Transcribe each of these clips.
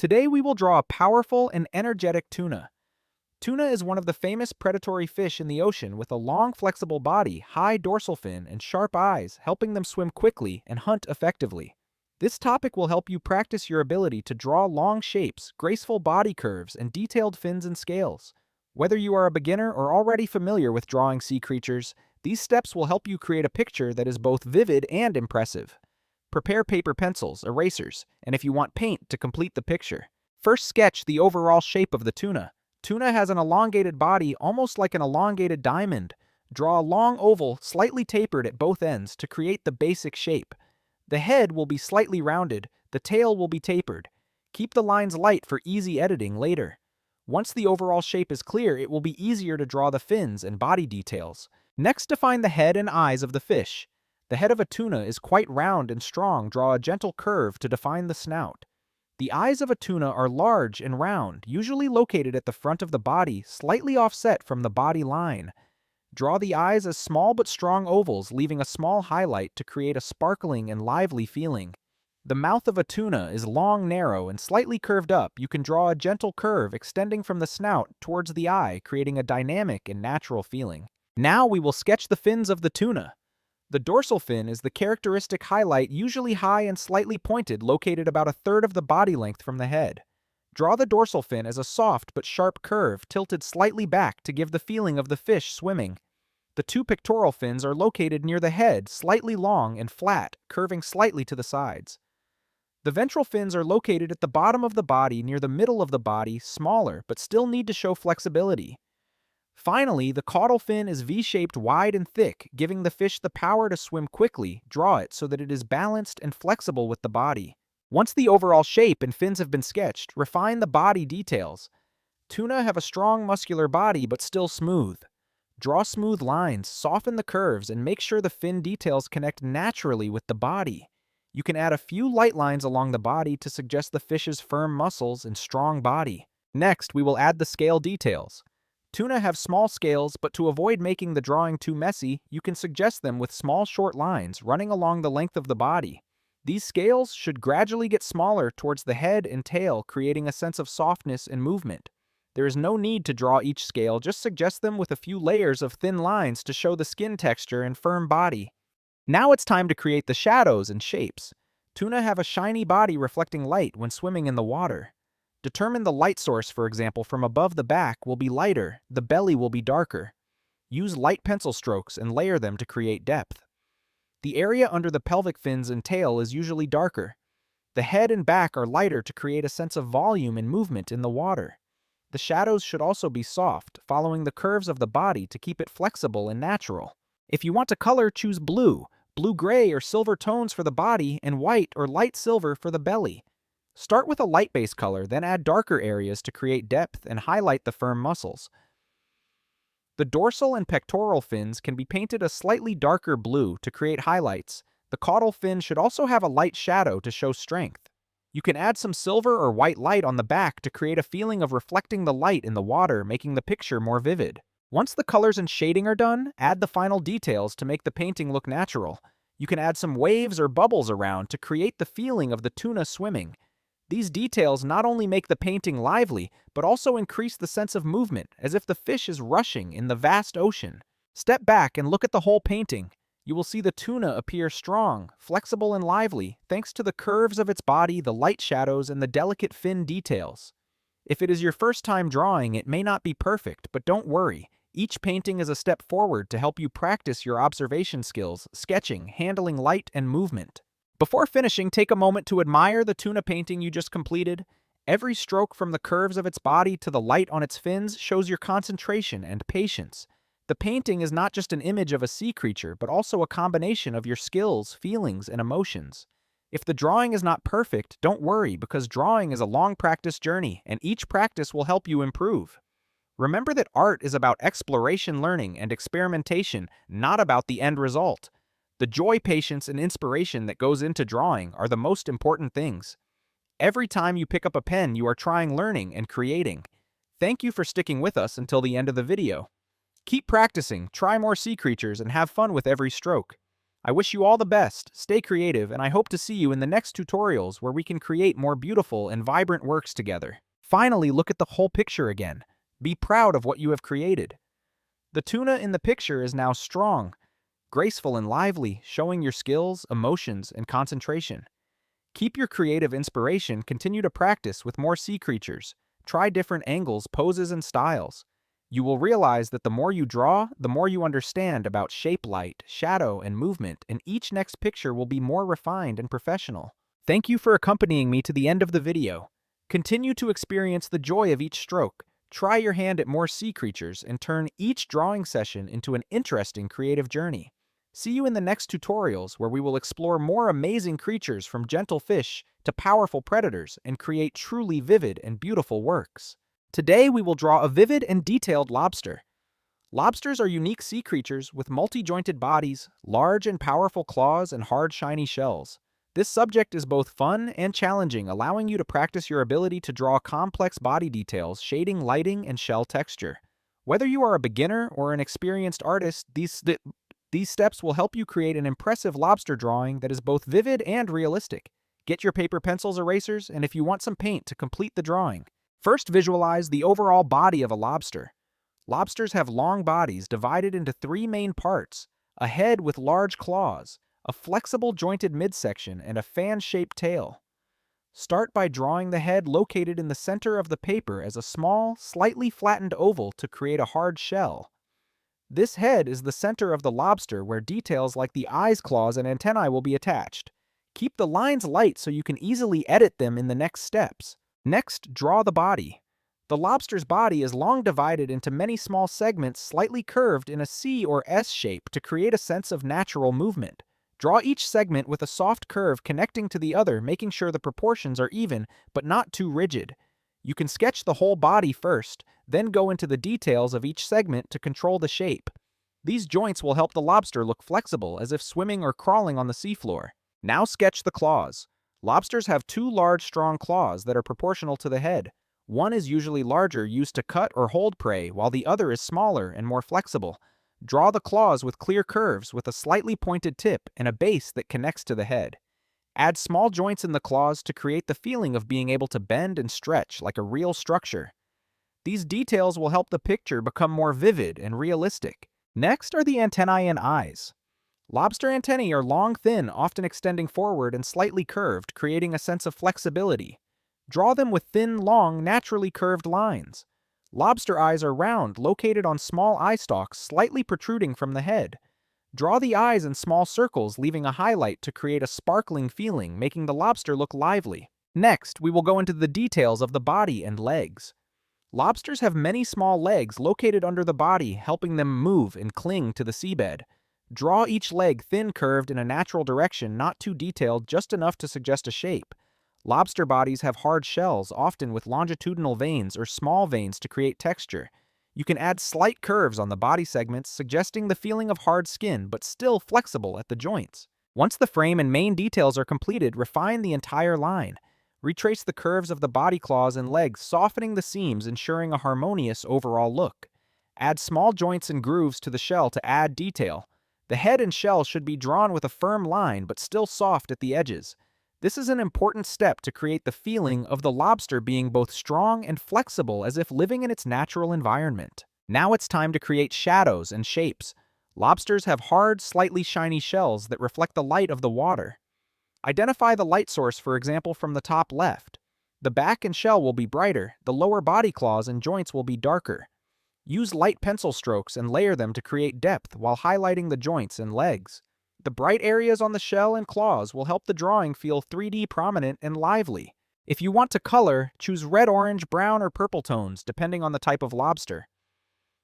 Today we will draw a powerful and energetic tuna. Tuna is one of the famous predatory fish in the ocean with a long, flexible body, high dorsal fin, and sharp eyes, helping them swim quickly and hunt effectively. This topic will help you practice your ability to draw long shapes, graceful body curves, and detailed fins and scales. Whether you are a beginner or already familiar with drawing sea creatures, these steps will help you create a picture that is both vivid and impressive. Prepare paper pencils, erasers, and if you want paint to complete the picture. First, sketch the overall shape of the tuna. Tuna has an elongated body almost like an elongated diamond. Draw a long oval, slightly tapered at both ends to create the basic shape. The head will be slightly rounded, the tail will be tapered. Keep the lines light for easy editing later. Once the overall shape is clear, it will be easier to draw the fins and body details. Next, define the head and eyes of the fish. The head of a tuna is quite round and strong. Draw a gentle curve to define the snout. The eyes of a tuna are large and round, usually located at the front of the body, slightly offset from the body line. Draw the eyes as small but strong ovals, leaving a small highlight to create a sparkling and lively feeling. The mouth of a tuna is long, narrow, and slightly curved up. You can draw a gentle curve extending from the snout towards the eye, creating a dynamic and natural feeling. Now we will sketch the fins of the tuna. The dorsal fin is the characteristic highlight, usually high and slightly pointed, located about a third of the body length from the head. Draw the dorsal fin as a soft but sharp curve, tilted slightly back to give the feeling of the fish swimming. The two pectoral fins are located near the head, slightly long and flat, curving slightly to the sides. The ventral fins are located at the bottom of the body, near the middle of the body, smaller, but still need to show flexibility. Finally, the caudal fin is V-shaped, wide and thick, giving the fish the power to swim quickly. Draw it so that it is balanced and flexible with the body. Once the overall shape and fins have been sketched, refine the body details. Tuna have a strong muscular body but still smooth. Draw smooth lines, soften the curves, and make sure the fin details connect naturally with the body. You can add a few light lines along the body to suggest the fish's firm muscles and strong body. Next, we will add the scale details. Tuna have small scales, but to avoid making the drawing too messy, you can suggest them with small short lines running along the length of the body. These scales should gradually get smaller towards the head and tail, creating a sense of softness and movement. There is no need to draw each scale, just suggest them with a few layers of thin lines to show the skin texture and firm body. Now it's time to create the shadows and shapes. Tuna have a shiny body reflecting light when swimming in the water. Determine the light source, for example, from above the back will be lighter, the belly will be darker. Use light pencil strokes and layer them to create depth. The area under the pelvic fins and tail is usually darker. The head and back are lighter to create a sense of volume and movement in the water. The shadows should also be soft, following the curves of the body to keep it flexible and natural. If you want to color, choose blue, blue-gray or silver tones for the body, and white or light silver for the belly. Start with a light base color, then add darker areas to create depth and highlight the firm muscles. The dorsal and pectoral fins can be painted a slightly darker blue to create highlights. The caudal fin should also have a light shadow to show strength. You can add some silver or white light on the back to create a feeling of reflecting the light in the water, making the picture more vivid. Once the colors and shading are done, add the final details to make the painting look natural. You can add some waves or bubbles around to create the feeling of the tuna swimming. These details not only make the painting lively, but also increase the sense of movement, as if the fish is rushing in the vast ocean. Step back and look at the whole painting. You will see the tuna appear strong, flexible, and lively, thanks to the curves of its body, the light shadows, and the delicate fin details. If it is your first time drawing, it may not be perfect, but don't worry. Each painting is a step forward to help you practice your observation skills, sketching, handling light, and movement. Before finishing, take a moment to admire the tuna painting you just completed. Every stroke, from the curves of its body to the light on its fins, shows your concentration and patience. The painting is not just an image of a sea creature, but also a combination of your skills, feelings, and emotions. If the drawing is not perfect, don't worry, because drawing is a long practice journey, and each practice will help you improve. Remember that art is about exploration, learning, and experimentation, not about the end result. The joy, patience, and inspiration that goes into drawing are the most important things. Every time you pick up a pen, you are trying, learning, and creating. Thank you for sticking with us until the end of the video. Keep practicing, try more sea creatures, and have fun with every stroke. I wish you all the best, stay creative, and I hope to see you in the next tutorials where we can create more beautiful and vibrant works together. Finally, look at the whole picture again. Be proud of what you have created. The tuna in the picture is now strong, graceful and lively, showing your skills, emotions, and concentration. Keep your creative inspiration, continue to practice with more sea creatures. Try different angles, poses, and styles. You will realize that the more you draw, the more you understand about shape, light, shadow, and movement, and each next picture will be more refined and professional. Thank you for accompanying me to the end of the video. Continue to experience the joy of each stroke. Try your hand at more sea creatures and turn each drawing session into an interesting creative journey. See you in the next tutorials where we will explore more amazing creatures from gentle fish to powerful predators and create truly vivid and beautiful works. Today we will draw a vivid and detailed lobster. Lobsters are unique sea creatures with multi-jointed bodies, large and powerful claws, and hard, shiny shells. This subject is both fun and challenging, allowing you to practice your ability to draw complex body details, shading, lighting, and shell texture. Whether you are a beginner or an experienced artist, these steps will help you create an impressive lobster drawing that is both vivid and realistic. Get your paper, pencils, erasers, and if you want some paint to complete the drawing. First, visualize the overall body of a lobster. Lobsters have long bodies divided into three main parts: a head with large claws, a flexible jointed midsection, and a fan-shaped tail. Start by drawing the head located in the center of the paper as a small, slightly flattened oval to create a hard shell. This head is the center of the lobster where details like the eyes, claws, and antennae will be attached. Keep the lines light so you can easily edit them in the next steps. Next, draw the body. The lobster's body is long divided into many small segments slightly curved in a C or S shape to create a sense of natural movement. Draw each segment with a soft curve connecting to the other, making sure the proportions are even but not too rigid. You can sketch the whole body first, then go into the details of each segment to control the shape. These joints will help the lobster look flexible as if swimming or crawling on the seafloor. Now sketch the claws. Lobsters have two large, strong claws that are proportional to the head. One is usually larger, used to cut or hold prey, while the other is smaller and more flexible. Draw the claws with clear curves with a slightly pointed tip and a base that connects to the head. Add small joints in the claws to create the feeling of being able to bend and stretch like a real structure. These details will help the picture become more vivid and realistic. Next are the antennae and eyes. Lobster antennae are long, thin, often extending forward and slightly curved, creating a sense of flexibility. Draw them with thin, long, naturally curved lines. Lobster eyes are round, located on small eye stalks, slightly protruding from the head. Draw the eyes in small circles, leaving a highlight to create a sparkling feeling, making the lobster look lively. Next, we will go into the details of the body and legs. Lobsters have many small legs located under the body, helping them move and cling to the seabed. Draw each leg thin, curved in a natural direction, not too detailed, just enough to suggest a shape. Lobster bodies have hard shells, often with longitudinal veins or small veins to create texture. You can add slight curves on the body segments, suggesting the feeling of hard skin, but still flexible at the joints. Once the frame and main details are completed, refine the entire line. Retrace the curves of the body, claws, and legs, softening the seams, ensuring a harmonious overall look. Add small joints and grooves to the shell to add detail. The head and shell should be drawn with a firm line, but still soft at the edges. This is an important step to create the feeling of the lobster being both strong and flexible, as if living in its natural environment. Now it's time to create shadows and shapes. Lobsters have hard, slightly shiny shells that reflect the light of the water. Identify the light source, for example, from the top left. The back and shell will be brighter, the lower body, claws, and joints will be darker. Use light pencil strokes and layer them to create depth while highlighting the joints and legs. The bright areas on the shell and claws will help the drawing feel 3D, prominent, and lively. If you want to color, choose red, orange, brown, or purple tones, depending on the type of lobster.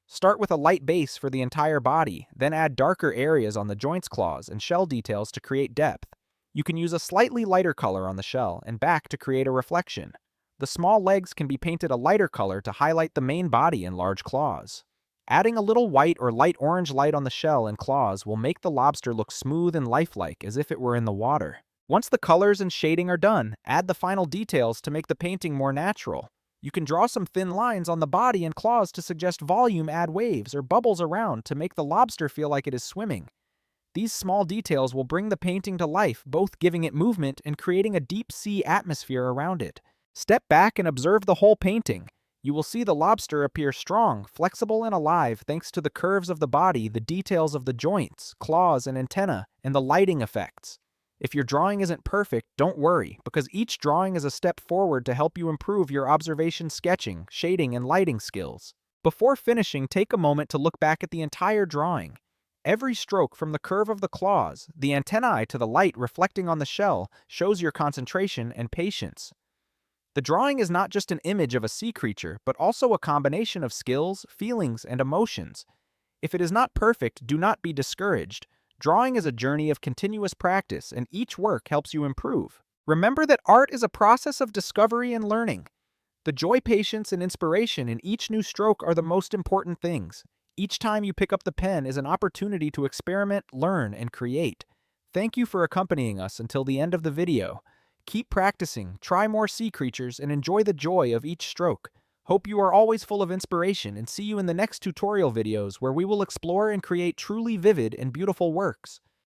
Start with a light base for the entire body, then add darker areas on the joints, claws, and shell details to create depth. You can use a slightly lighter color on the shell and back to create a reflection. The small legs can be painted a lighter color to highlight the main body and large claws. Adding a little white or light orange light on the shell and claws will make the lobster look smooth and lifelike, as if it were in the water. Once the colors and shading are done, add the final details to make the painting more natural. You can draw some thin lines on the body and claws to suggest volume, add waves or bubbles around to make the lobster feel like it is swimming. These small details will bring the painting to life, both giving it movement and creating a deep sea atmosphere around it. Step back and observe the whole painting. You will see the lobster appear strong, flexible, and alive thanks to the curves of the body, the details of the joints, claws, and antennae, and the lighting effects. If your drawing isn't perfect, don't worry, because each drawing is a step forward to help you improve your observation, sketching, shading, and lighting skills. Before finishing, take a moment to look back at the entire drawing. Every stroke, from the curve of the claws, the antennae, to the light reflecting on the shell, shows your concentration and patience. The drawing is not just an image of a sea creature, but also a combination of skills, feelings, and emotions. If it is not perfect, do not be discouraged. Drawing is a journey of continuous practice, and each work helps you improve. Remember that art is a process of discovery and learning. The joy, patience, and inspiration in each new stroke are the most important things. Each time you pick up the pen is an opportunity to experiment, learn, and create. Thank you for accompanying us until the end of the video. Keep practicing, try more sea creatures, and enjoy the joy of each stroke. Hope you are always full of inspiration, and see you in the next tutorial videos where we will explore and create truly vivid and beautiful works.